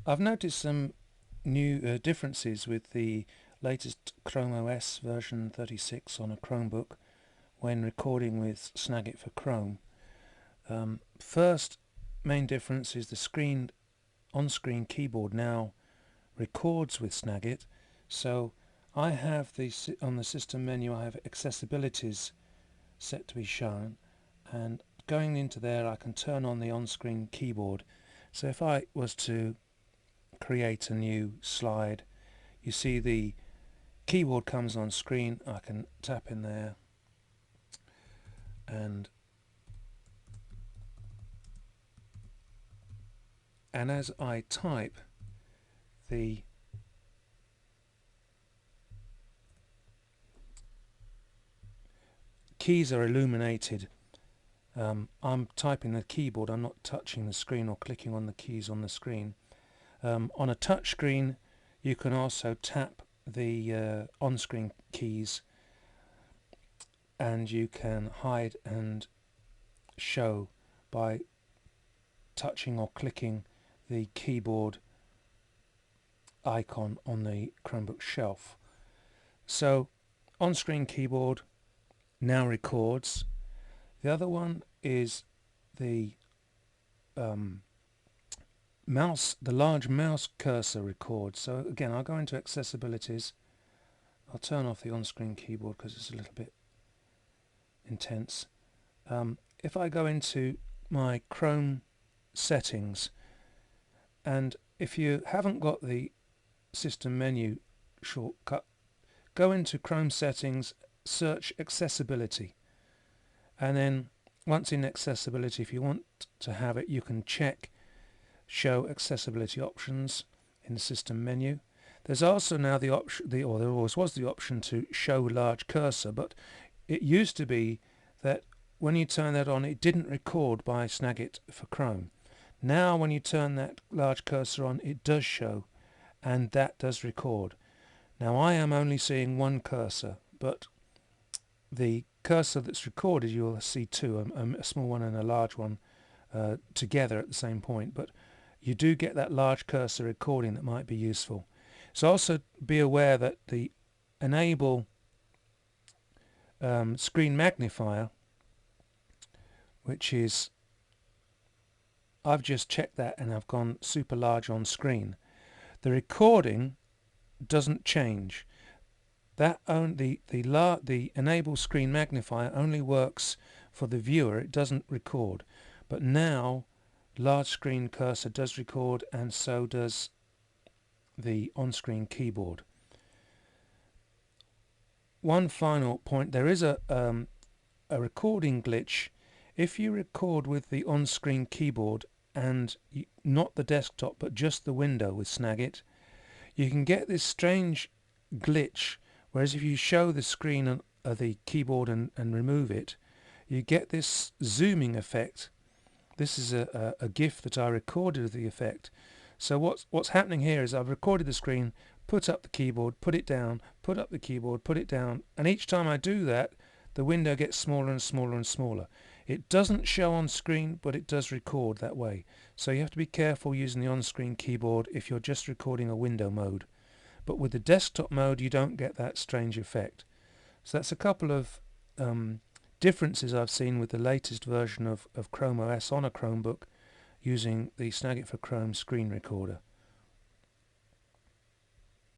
I've noticed some new differences with the latest Chrome OS version 36 on a Chromebook when recording with Snagit for Chrome. First main difference is the on-screen keyboard now records with Snagit. So I have on the system menu I have accessibilities set to be shown, and going into there I can turn on the on-screen keyboard. So if I was to create a new slide, you see the keyboard comes on screen. I can tap in there and as I type, the keys are illuminated. I'm typing the keyboard, I'm not touching the screen or clicking on the keys on the screen. On a touch screen you can also tap the on-screen keys, and you can hide and show by touching or clicking the keyboard icon on the Chromebook shelf. So on-screen keyboard now records. The other one is the the large mouse cursor records. So again, I'll go into accessibilities. I'll turn off the on-screen keyboard because it's a little bit intense. If I go into my Chrome settings, and if you haven't got the system menu shortcut, go into Chrome settings, search accessibility, and then once in accessibility, if you want to have it, you can check show accessibility options in the system menu. There's also now the option, or there always was the option to show large cursor, but it used to be that when you turn that on it didn't record by Snagit for Chrome. Now when you turn that large cursor on, it does show, and that does record. Now I am only seeing one cursor, but the cursor that's recorded, you'll see two, a small one and a large one together at the same point, but you do get that large cursor recording that might be useful. So also be aware that the enable screen magnifier, which is, I've just checked that and I've gone super large on screen. The recording doesn't change. That the enable screen magnifier only works for the viewer. It doesn't record. But now large screen cursor does record, and so does the on-screen keyboard. One final point: there is a recording glitch. If you record with the on-screen keyboard and not the desktop but just the window with Snagit, you can get this strange glitch, whereas if you show the screen of the keyboard and remove it, you get this zooming effect. This is a GIF that I recorded of the effect. So what's happening here is I've recorded the screen, put up the keyboard, put it down, put up the keyboard, put it down, and each time I do that, the window gets smaller and smaller and smaller. It doesn't show on screen, but it does record that way. So you have to be careful using the on-screen keyboard if you're just recording a window mode. But with the desktop mode, you don't get that strange effect. So that's a couple of differences I've seen with the latest version of Chrome OS on a Chromebook using the Snagit for Chrome screen recorder.